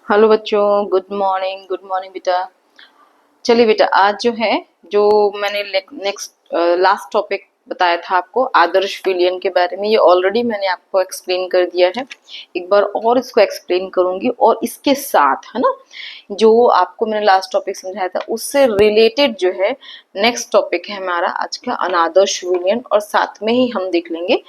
Hello बच्चों, good morning बेटा। चलिए बेटा, आज जो है, जो मैंने नेक्स्ट लास्ट टॉपिक बताया था आपको आदर्श विलयन के बारे में, ये ऑलरेडी मैंने आपको एक्सप्लेन कर दिया है। एक बार और इसको एक्सप्लेन करूंगी, और इसके साथ है ना, जो आपको मैंने लास्ट टॉपिक समझाया था उससे रिलेटेड जो है नेक्स्ट टॉपिक है हमारा आज का अनादर्श विलयन, और साथ में ही हम देख लेंगे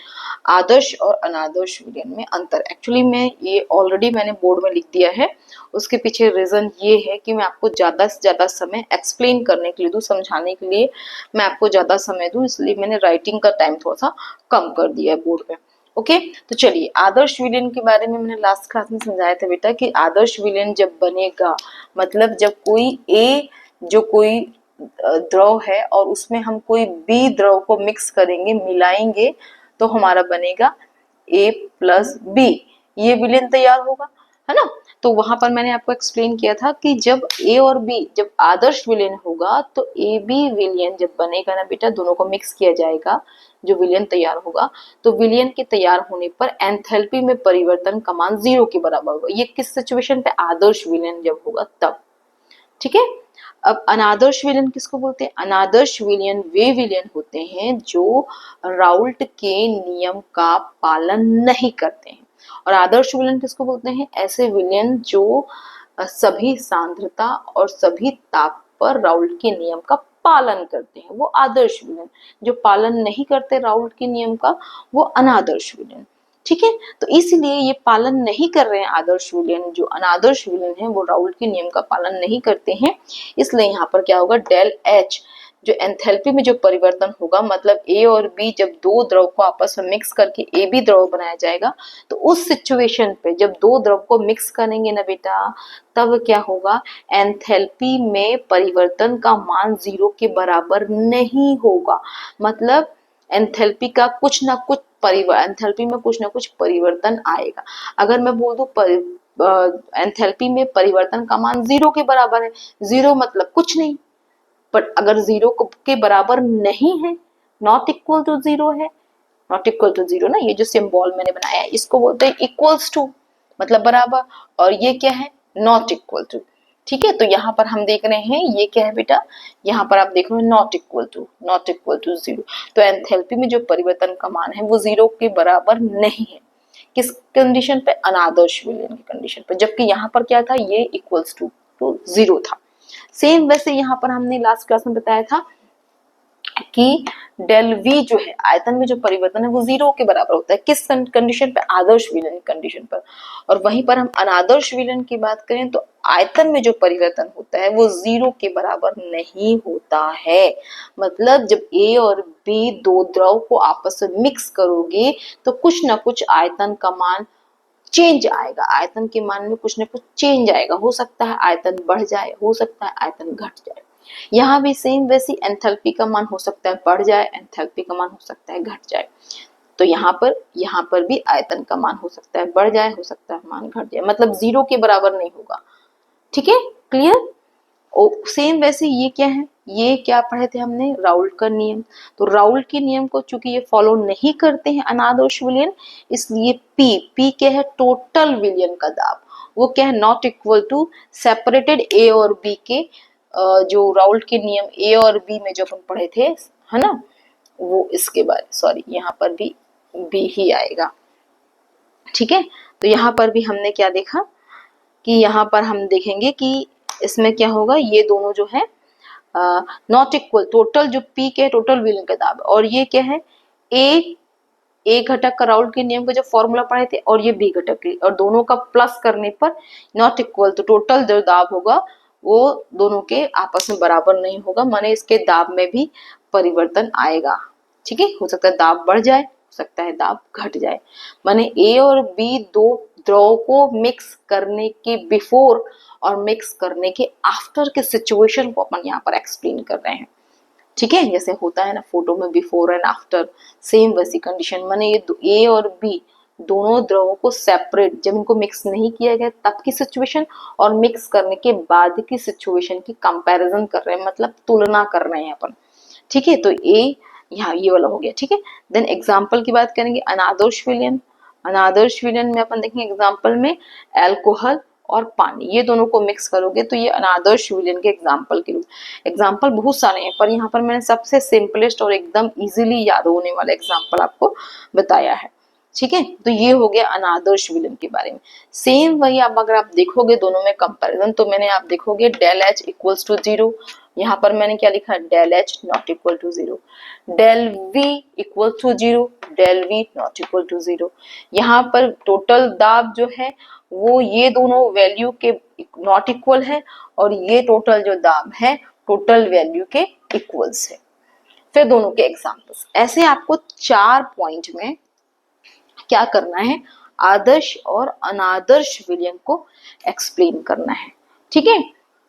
आदर्श और अनादर्श विलयन में अंतर। एक्चुअली मैं ये ऑलरेडी मैंने बोर्ड में लिख दिया है। उसके पीछे रीजन ये है कि मैं आपको ज्यादा से ज्यादा समय एक्सप्लेन करने के लिए दूं, समझाने के लिए मैं आपको ज्यादा समय दूं, इसलिए मैंने राइटिंग का टाइम थोड़ा सा कम कर दिया है बोर्ड पे। ओके, तो चलिए आदर्श विलयन के बारे में मैंने लास्ट क्लास में समझाया था बेटा कि आदर्श विलयन जब बनेगा, मतलब जब कोई ए, जो कोई द्रव है और उसमें हम कोई बी द्रव को मिक्स करेंगे, मिलाएंगे, तो हमारा बनेगा ए प्लस बी, ये विलयन तैयार होगा, है ना। तो वहां पर मैंने आपको एक्सप्लेन किया था कि जब ए और बी जब आदर्श विलयन होगा, तो ए बी विलयन जब बनेगा ना बेटा, दोनों को मिक्स किया जाएगा, जो विलयन तैयार होगा, तो विलयन के तैयार होने पर एंथैल्पी में परिवर्तन का मान 0 के बराबर होगा। ये किस सिचुएशन पे? आदर्श विलयन जब होगा तब। ठीक है। अब अनादर्श विलयन किसको बोलते हैं? अनादर्श विलयन वे विलयन होते हैं जो राउल्ट के नियम का पालन नहीं करते हैं। और आदर्श विलयन किसको बोलते हैं? ऐसे विलयन जो सभी सांद्रता और सभी ताप पर राउल्ट के नियम का पालन करते हैं, वो आदर्श विलयन। जो पालन नहीं करते राउल्ट के नियम का, वो अनादर्श विलयन। ठीक है, तो इसलिए ये पालन नहीं कर रहे हैं आदर्श विलयन, जो अनादर्श विलयन है वो राउल्ट के नियम का पालन नहीं करते हैं। इसलिए यहाँ पर क्या होगा? डेल एच, जो एंथैल्पी में जो परिवर्तन होगा, मतलब ए और बी जब दो द्रव को आपस में मिक्स करके ए बी द्रव बनाया जाएगा, तो उस सिचुएशन पे जब दो द्रव को मिक्स करेंगे ना बेटा, तब क्या होगा? एंथैल्पी में परिवर्तन का मान 0 के बराबर नहीं होगा। मतलब एंथैल्पी का कुछ ना कुछ एंथैल्पी में कुछ ना कुछ परिवर्तन आएगा। अगर मैं बोल दूं एंथैल्पी में परिवर्तन का मान 0 के बराबर है, 0 मतलब कुछ नहीं, बट अगर 0 के बराबर नहीं है, नॉट इक्वल टू 0 है, नॉट इक्वल टू 0 ना, ये जो सिंबल मैंने बनाया है इसको बोलते हैं इक्वल्स टू, मतलब बराबर, और ये क्या है? Not equal to. ठीक है, तो यहाँ पर हम देख रहे हैं ये क्या है बेटा, यहाँ पर आप देख रहे हो not equal to, not equal to 0। तो एंथैल्पी में जो परिवर्तन का मान है वो 0 के बराबर नहीं है। किस कंडीशन पे? अनादर्श विलयन की कंडीशन पे, जबकि यहाँ पर क्या था? ये इक्वल्स टू 0 था। सेम वैसे यहाँ पर हमने लास्ट क्लास में बताया था कि डेल वी जो है, आयतन में जो परिवर्तन है वो 0 के बराबर होता है। किस कंडीशन पे? आदर्श विलयन कंडीशन पर। और वहीं पर हम अनादर्श विलयन की बात करें तो आयतन में जो परिवर्तन होता है वो 0 के बराबर नहीं होता है। मतलब जब ए और बी दो द्रव को आपस में मिक्स करोगे, तो कुछ ना कुछ आयतन का मान चेंज आएगा, आयतन के मान में कुछ ना कुछ चेंज आएगा। हो सकता है आयतन बढ़ जाए, हो सकता है आयतन घट जाए। यहाँ भी सेम वैसी एंथैल्पी का मान हो सकता है बढ़ जाए, एंथैल्पी का मान हो सकता है घट जाए। तो यहाँ पर भी आयतन का मान हो सकता है बढ़ जाए, हो सकता है मान घट जाए, मतलब 0 के बराबर नहीं होगा। ठीक है, क्लियर? सेम वैसे ये क्या है? ये क्या पढ़े थे हमने? राउल्ट का नियम। तो राउल्ट के नियम को चूंकि ये फॉलो नहीं करते हैं अनादर्श विलयन, इसलिए पी क्या है? टोटल विलयन का दाब। वो क्या है? नॉट इक्वल टू सेपरेटेड ए और बी के, जो राउल्ट के नियम ए और बी में जो अपन पढ़े थे, है ना, वो इसके बाद सॉरी यहाँ पर भी बी ही आएगा। ठीक है, तो यहाँ पर भी हमने क्या देखा कि यहाँ पर हम देखेंगे कि इसमें क्या होगा, ये दोनों जो है नॉट इक्वल, टोटल जो पी के टोटल विलयन का दाब, और ये क्या है? ए घटक का राउल्ट के नियम का जो फॉर्मूला पढ़े थे, और ये बी घटक के, और दोनों का प्लस करने पर नॉट इक्वल, तो टोटल जो दाब होगा वो दोनों के आपस में बराबर नहीं होगा, माने इसके दाब में भी परिवर्तन आएगा। ठीक है, हो सकता है दाब बढ़ जाए, हो सकता है दाब घट जाए। माने ए और बी दो द्रव को मिक्स करने के बिफोर और मिक्स करने के आफ्टर के सिचुएशन को अपन यहाँ पर एक्सप्लेन कर रहे हैं। ठीक है, जैसे होता है ना फोटो में बिफोर एंड आफ्टर, सेम वैसी कंडीशन। माने ये ए और बी दोनों द्रवों को सेपरेट, जब इनको मिक्स नहीं किया गया तब की सिचुएशन, और मिक्स करने के बाद की सिचुएशन की कंपैरिजन कर रहे हैं, मतलब तुलना कर रहे हैं अपन। ठीक है, तो ए यहाँ ये वाला हो गया। ठीक है, देन एग्जाम्पल की बात करेंगे अनादर्श विलयन। अनादर्श विलयन में अपन देखेंगे एग्जाम्पल में अल्कोहल और पानी, ये दोनों को मिक्स करोगे तो ये अनादर्श विलयन के एग्जाम्पल के रूप। एग्जाम्पल बहुत सारे हैं पर यहाँ पर मैंने सबसे सिंपलेस्ट और एकदम इजीली याद होने वाला एग्जाम्पल आपको बताया है। ठीक है, तो ये हो गया अनादर्श विलयन के बारे में। सेम वही आप अगर आप देखोगे दोनों में कंपैरिजन, तो मैंने आप देखोगे डेल एच इक्वल्स टू 0, यहाँ पर मैंने क्या लिखा, del H not equal to 0, del V equal to 0, del V not equal to 0। यहाँ पर टोटल दाब जो है वो ये दोनों वैल्यू के नॉट इक्वल है और ये टोटल जो दाब है टोटल वैल्यू के इक्वल्स है। फिर दोनों के एग्जांपल्स, ऐसे आपको 4 पॉइंट में क्या करना है, आदर्श और अनादर्श विलयन को एक्सप्लेन करना है। ठीक है,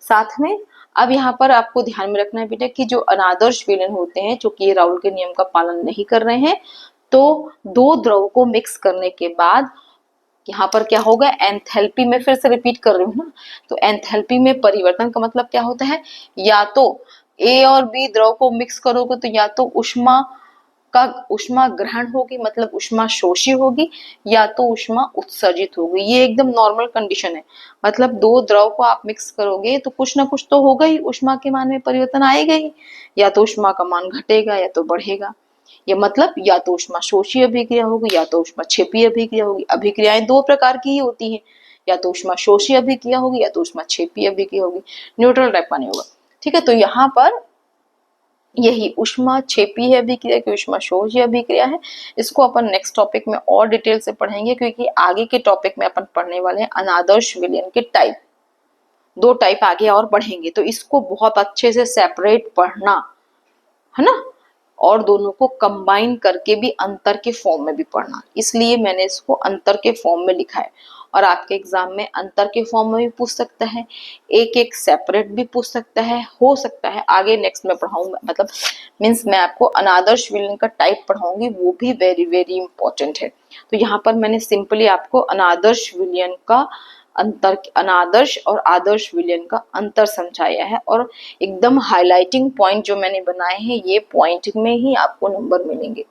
साथ में अब यहाँ पर आपको ध्यान में रखना है बेटा कि जो अनादर्श विलयन होते हैं, जो कि राउल के नियम का पालन नहीं कर रहे हैं, तो दो द्रव को मिक्स करने के बाद यहाँ पर क्या होगा, एंथैल्पी में, फिर से रिपीट कर रही हूँ ना, तो एंथैल्पी में परिवर्तन का मतलब क्या होता है, या तो ए और बी द्रव को मिक्स करोगे तो या तो उष्मा ग्रहण होगी, मतलब उष्मा शोषी होगी, या तो उष्मा उत्सर्जित होगी। ये एकदम नॉर्मल कंडीशन है, मतलब दो द्रव को आप मिक्स करोगे तो कुछ ना कुछ तो होगा ही, उष्मा के मान में परिवर्तन आएगा ही, या तो उष्मा का मान घटेगा या तो बढ़ेगा। ये मतलब या तो उष्मा शोषी अभिक्रिया होगी या तो उष्मा क्षेपीय अभिक्रिया होगी। अभिक्रियाएं दो प्रकार की ही होती हैं, या तो उष्मा शोषी अभिक्रिया होगी या तो उष्मा क्षेपीय अभिक्रिया होगी, न्यूट्रल टाइप का नहीं होगा। ठीक है, तो यहाँ पर यही उष्मा क्षेपीय अभिक्रिया की उष्मा शोषी अभिक्रिया है। इसको अपन नेक्स्ट टॉपिक में और डिटेल से पढ़ेंगे, क्योंकि आगे के टॉपिक में अपन पढ़ने वाले हैं अनादर्श विलयन के टाइप, 2 टाइप आगे और पढ़ेंगे, तो इसको बहुत अच्छे से सेपरेट पढ़ना है ना, और दोनों को कंबाइन करके भी अंतर के फॉर्म में भी पढ़ना, इसलिए मैंने इसको अंतर के फॉर्म में लिखा है। और आपके एग्जाम में अंतर के फॉर्म में भी पूछ सकता है, एक एक सेपरेट भी पूछ सकता है, हो सकता है आगे नेक्स्ट में पढ़ाऊंगा, मतलब मीन्स मैं आपको अनादर्श विलयन का टाइप पढ़ाऊंगी, वो भी वेरी वेरी इंपॉर्टेंट है। तो यहाँ पर मैंने सिंपली आपको अनादर्श विलयन का अंतर, अनादर्श और आदर्श विलयन का अंतर समझाया है, और एकदम हाईलाइटिंग पॉइंट जो मैंने बनाए हैं ये पॉइंट में ही आपको नंबर मिलेंगे।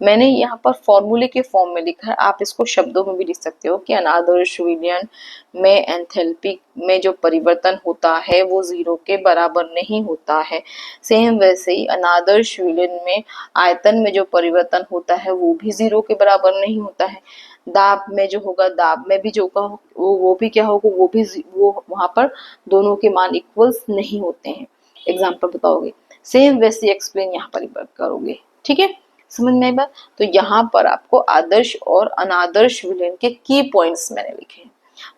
मैंने यहाँ पर फॉर्मूले के फॉर्म में लिखा है, आप इसको शब्दों में भी लिख सकते हो कि अनादर्श विलयन में एंथैल्पी में जो परिवर्तन होता है वो 0 के बराबर नहीं होता है। सेम वैसे ही अनादर्श विलयन में आयतन में जो परिवर्तन होता है वो भी 0 के बराबर नहीं होता है। दाब में जो होगा, दाब में भी जो होगा वो भी क्या होगा, वो वहां पर दोनों के मान इक्वल्स नहीं होते हैं। एग्जाम्पल बताओगे, सेम वैसे एक्सप्लेन यहाँ पर करोगे। ठीक है, समझ में आई बात। तो यहाँ पर आपको आदर्श और अनादर्श विलयन के की पॉइंट्स मैंने लिखे हैं,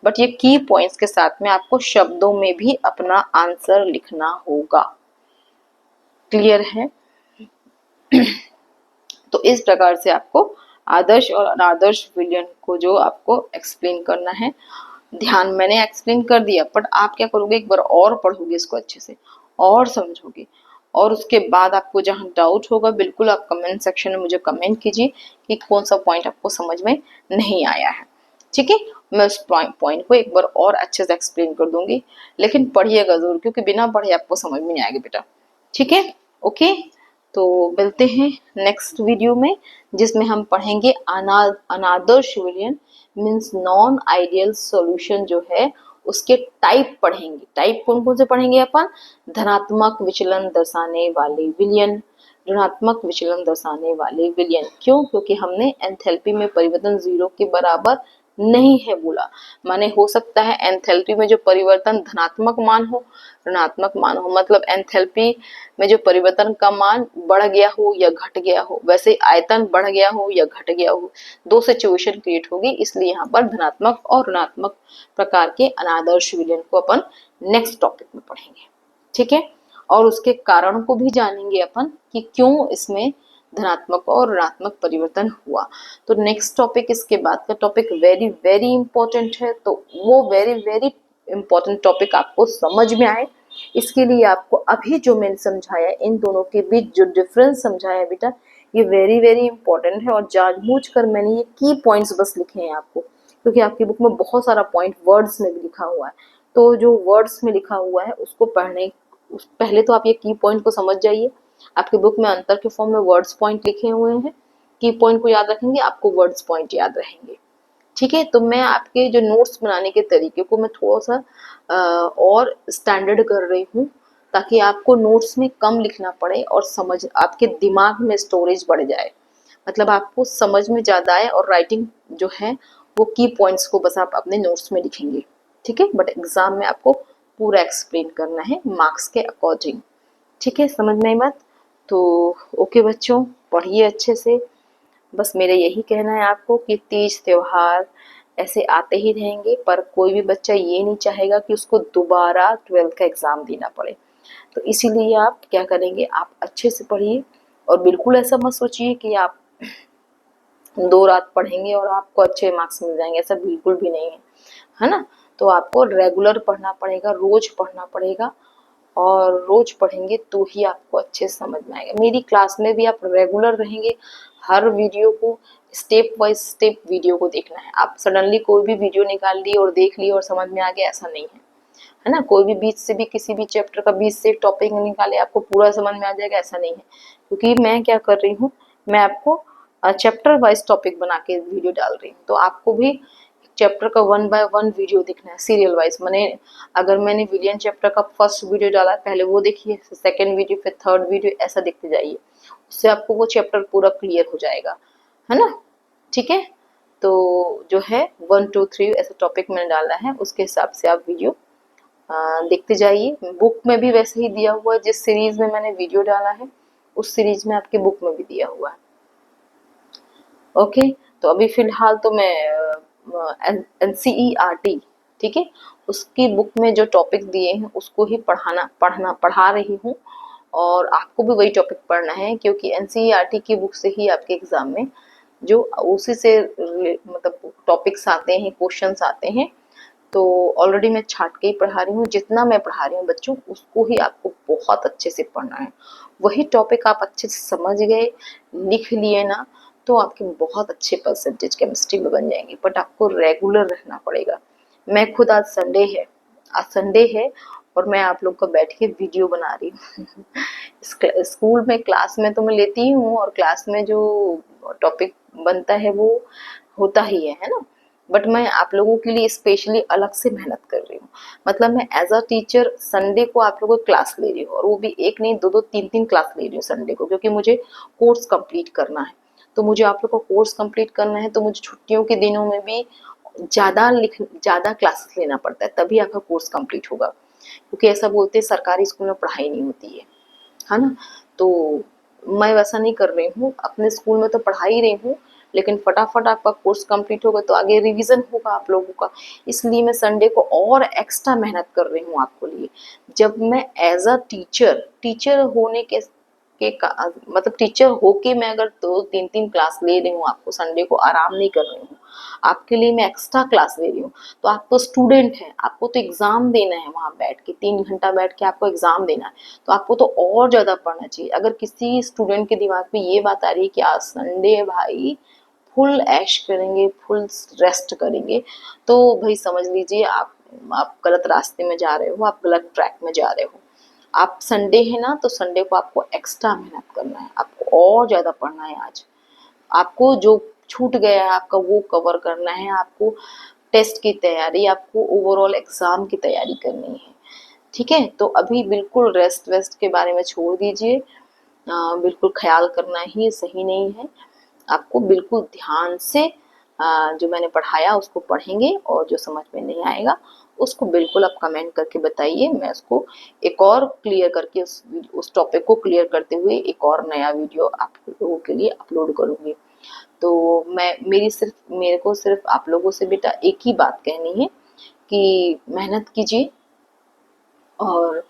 बट ये की पॉइंट्स के साथ में आपको शब्दों में भी अपना आंसर लिखना होगा। क्लियर है? तो इस प्रकार से आपको आदर्श और अनादर्श विलयन को जो आपको एक्सप्लेन करना है, ध्यान मैंने एक्सप्लेन कर दिया, बट आप क्या करोगे, एक बार और पढ़ोगे इसको अच्छे से और समझोगे, और उसके बाद आपको जहां डाउट होगा बिल्कुल आप कमेंट सेक्शन में मुझे कमेंट कीजिए कि कौन सा पॉइंट आपको समझ में नहीं आया है। ठीक है, मैं उस पॉइंट को एक बार और अच्छे से एक्सप्लेन कर दूंगी, लेकिन पढ़िएगा जरूर, क्योंकि बिना पढ़े आपको समझ में नहीं आएगा बेटा। ठीक है, ओके, तो मिलते हैं नेक्स्ट वीडियो में, जिसमें हम पढ़ेंगे अनादर्श विलयन मीन्स नॉन आइडियल सॉल्यूशन जो है उसके टाइप पढ़ेंगे। टाइप कौन कौन से पढ़ेंगे अपन, धनात्मक विचलन दर्शाने वाले विलयन, ऋणात्मक विचलन दर्शाने वाले विलयन। क्यों? क्योंकि हमने एंथैल्पी में परिवर्तन 0 के बराबर नहीं है बोला, माने हो सकता है एंथैल्पी में जो परिवर्तन धनात्मक मान हो, ऋणात्मक मान हो, मतलब एंथैल्पी में जो परिवर्तन का मान बढ़ गया हो या घट गया हो, वैसे आयतन बढ़ गया हो या घट गया हो, दो सिचुएशन क्रिएट होगी, इसलिए यहाँ पर धनात्मक और ऋणात्मक प्रकार के अनादर्श विलयन को अपन नेक्स्ट टॉपिक में पढ़ेंगे। ठीक है, और उसके कारण को भी जानेंगे अपन कि क्यों इसमें धनात्मक और ऋणात्मक परिवर्तन हुआ। तो नेक्स्ट टॉपिक, इसके बाद का टॉपिक वेरी वेरी इंपॉर्टेंट है, तो वो वेरी वेरी इंपॉर्टेंट टॉपिक आपको समझ में आए, इसके लिए आपको अभी जो मैंने समझाया, इन दोनों के बीच जो डिफरेंस समझाया बेटा, ये वेरी वेरी इंपॉर्टेंट है, और जानबूझ कर मैंने ये की पॉइंट्स बस लिखे हैं आपको, क्योंकि आपकी बुक में बहुत सारा पॉइंट वर्ड्स में भी लिखा हुआ है, तो जो वर्ड्स में लिखा हुआ है उसको पहले तो आप ये की पॉइंट को समझ जाइए। आपकी बुक में अंतर के फॉर्म में वर्ड्स पॉइंट लिखे हुए हैं, की पॉइंट को याद रखेंगे, आपको वर्ड्स पॉइंट याद रहेंगे। ठीक है। तो मैं आपके जो नोट्स बनाने के तरीके को मैं थोड़ा सा और स्टैंडर्ड कर रही हूँ, ताकि आपको नोट्स में कम लिखना पड़े और समझ आपके दिमाग में स्टोरेज बढ़ जाए, मतलब आपको समझ में ज़्यादा आए, और राइटिंग जो है वो की पॉइंट्स को बस आप अपने नोट्स में लिखेंगे, ठीक है। बट एग्जाम में आपको पूरा एक्सप्लेन करना है मार्क्स के अकॉर्डिंग, ठीक है। समझ में आई बात? तो ओके बच्चों, पढ़िए अच्छे से। बस मेरा यही कहना है आपको कि तीज त्योहार ऐसे आते ही रहेंगे, पर कोई भी बच्चा ये नहीं चाहेगा कि उसको दोबारा 12th का एग्ज़ाम देना पड़े। तो इसीलिए आप क्या करेंगे, आप अच्छे से पढ़िए, और बिल्कुल ऐसा मत सोचिए कि आप 2 रात पढ़ेंगे और आपको अच्छे मार्क्स मिल जाएंगे, ऐसा बिल्कुल भी नहीं है ना। तो आपको रेगुलर पढ़ना पड़ेगा, रोज पढ़ना पड़ेगा, और रोज पढ़ेंगे तो ही आपको अच्छे से समझ में आएगा। मेरी क्लास में भी आप रेगुलर रहेंगे, हर वीडियो को स्टेप बाय स्टेप वीडियो को देखना है। आप सडनली कोई भी वीडियो निकाल ली और देख ली और समझ में आ गया, ऐसा नहीं है ना। कोई भी बीच से भी किसी भी चैप्टर का बीच से टॉपिक निकाले आपको पूरा समझ में आ जाएगा, ऐसा नहीं है। क्योंकि मैं क्या कर रही हूँ, मैं आपको चैप्टर वाइज टॉपिक बना के वीडियो डाल रही हूँ। तो आपको भी चैप्टर का 1 बाय 1 वीडियो देखना है, सीरियल वाइज। मैंने अगर मैंने विलियन चैप्टर का फर्स्ट वीडियो डाला है, पहले वो देखिए, सेकंड वीडियो, फिर थर्ड वीडियो, ऐसा देखते जाइए। उससे आपको वो चैप्टर पूरा क्लियर हो जाएगा, है ना। ठीक है। तो जो है 1 2 3 ऐसा टॉपिक मैंने डाला है, उसके हिसाब से आप वीडियो देखते जाइए। बुक में भी वैसे ही दिया हुआ है, जिस सीरीज में मैंने वीडियो डाला है उस सीरीज में आपकी बुक में भी दिया हुआ है। ओके। तो अभी फिलहाल तो मैं NCERT, ठीक है, उसकी बुक में जो टॉपिक दिए हैं उसको ही पढ़ा रही हूँ, और आपको भी वही टॉपिक पढ़ना है, क्योंकि NCERT की बुक से ही आपके एग्जाम में जो उसी से मतलब टॉपिक्स आते हैं, क्वेश्चंस आते हैं। तो ऑलरेडी मैं छाट के ही पढ़ा रही हूँ, जितना मैं पढ़ा रही हूँ बच्चों, उसको ही आपको बहुत अच्छे से पढ़ना है। वही टॉपिक आप अच्छे से समझ गए, लिख लिए ना, तो आपके बहुत अच्छे परसेंटेज केमिस्ट्री में बन जाएंगे। बट आपको रेगुलर रहना पड़ेगा। मैं खुद आज संडे है और मैं आप लोग को बैठ के वीडियो बना रही हूँ। स्कूल में क्लास में तो मैं लेती ही हूँ, और क्लास में जो टॉपिक बनता है वो होता ही है ना। बट मैं आप लोगों के लिए स्पेशली अलग से मेहनत कर रही हूँ। मतलब मैं एज अ टीचर संडे को आप लोगों को क्लास ले रही हूँ, और वो भी एक नहीं, दो दो तीन तीन क्लास ले रही हूँ संडे को, क्योंकि मुझे कोर्स कंप्लीट करना है। तो मुझे आप लोग को कोर्स कंप्लीट करना है, तो मुझे छुट्टियों के दिनों में भी ज्यादा क्लासेस लेना पड़ता है, तभी आपका कोर्स कंप्लीट होगा। क्योंकि ऐसा बोलते हैं सरकारी स्कूल में पढ़ाई नहीं होती है ना। तो मैं वैसा नहीं कर रही हूँ, अपने स्कूल में तो पढ़ा ही रही हूँ, लेकिन फटाफट आपका कोर्स कंप्लीट होगा तो आगे रिवीजन होगा आप लोगों का। इसलिए मैं संडे को और एक्स्ट्रा मेहनत कर रही हूँ आपको लिए। जब मैं एज अ टीचर होने मतलब टीचर होके मैं अगर 2 3 3 क्लास ले रही हूँ, आपको संडे को आराम नहीं कर रही हूँ, आपके लिए मैं एक्स्ट्रा क्लास ले रही हूँ, तो आप तो स्टूडेंट हैं, आपको तो एग्जाम देना है, वहां बैठ के 3 घंटा बैठ के आपको एग्जाम देना है। तो आपको तो और ज्यादा पढ़ना चाहिए। अगर किसी स्टूडेंट के दिमाग में ये बात आ रही है कि आज संडे है भाई, फुल ऐश करेंगे, फुल रेस्ट करेंगे, तो भाई समझ लीजिए आप गलत रास्ते में जा रहे हो, आप गलत ट्रैक में जा रहे हो। आप संडे है ना, तो संडे को आपको एक्स्ट्रा मेहनत करना है, आपको और ज्यादा पढ़ना है। आज आपको जो छूट गया है आपका वो कवर करना है, आपको टेस्ट की तैयारी, आपको ओवरऑल एग्जाम की तैयारी करनी है। ठीक है। तो अभी बिल्कुल रेस्ट वेस्ट के बारे में छोड़ दीजिए, बिल्कुल ख्याल करना ही सही नहीं है। आपको बिल्कुल ध्यान से जो मैंने पढ़ाया उसको पढ़ेंगे, और जो समझ में नहीं आएगा उसको बिल्कुल आप कमेंट करके बताइए। मैं उसको एक और क्लियर करके उस टॉपिक को क्लियर करते हुए एक और नया वीडियो आप लोगों के लिए अपलोड करूंगी। तो मेरे को सिर्फ आप लोगों से बेटा एक ही बात कहनी है कि मेहनत कीजिए, और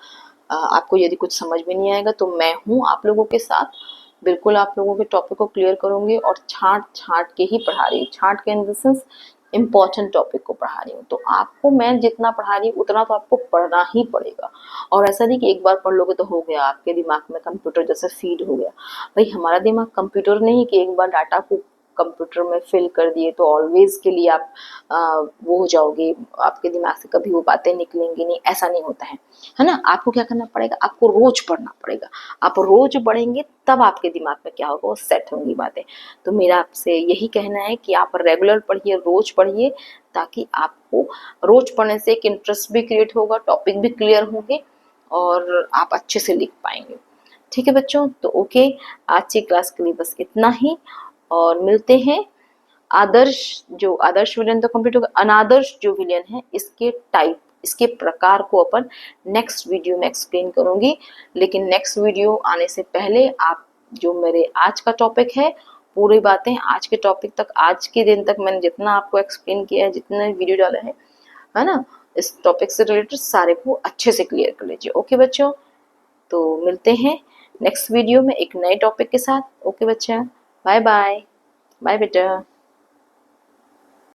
आपको यदि कुछ समझ में नहीं आएगा तो मैं हूँ आप लोगों के साथ, बिल्कुल आप लोगों के टॉपिक को क्लियर करूंगी। और छांट छांट के ही पढ़ा रही हूँ, छांट के in the sense important topic को पढ़ा रही हूँ। तो आपको मैं जितना पढ़ा रही हूँ उतना तो आपको पढ़ना ही पड़ेगा। और ऐसा नहीं कि एक बार पढ़ लोगे तो हो गया, आपके दिमाग में कंप्यूटर जैसे फीड हो गया। भाई हमारा दिमाग कंप्यूटर नहीं कि एक बार डाटा को कंप्यूटर में फिल कर दिए तो ऑलवेज के लिए आप वो हो जाओगे, आपके दिमाग से कभी वो बातें निकलेंगी नहीं, ऐसा नहीं होता है ना। आपको क्या करना पड़ेगा, आपको रोज पढ़ना पड़ेगा। आप रोज पढ़ेंगे तब आपके दिमाग में क्या होगा, वो सेट होंगी बातें। तो मेरा आपसे यही कहना है कि आप रेगुलर पढ़िए, रोज पढ़िए, ताकि आपको रोज पढ़ने से एक इंटरेस्ट भी क्रिएट होगा, टॉपिक भी क्लियर होंगे और आप अच्छे से लिख पाएंगे। ठीक है बच्चों, तो ओके, आज की क्लास के लिए बस इतना ही, और मिलते हैं। आदर्श विलयन तो कंप्लीट होगा, अनादर्श जो विलयन है इसके टाइप, इसके प्रकार को अपन नेक्स्ट वीडियो में एक्सप्लेन करूंगी। लेकिन नेक्स्ट वीडियो आने से पहले आप जो मेरे आज का टॉपिक है, पूरी बातें आज के टॉपिक तक, आज के दिन तक मैंने जितना आपको एक्सप्लेन किया है, जितने वीडियो डाले हैं, है ना, इस टॉपिक से रिलेटेड सारे को अच्छे से क्लियर कर लीजिए। ओके बच्चों, तो मिलते हैं नेक्स्ट वीडियो में एक नए टॉपिक के साथ। ओके बच्चा, बाय बाय। बाय बेटा।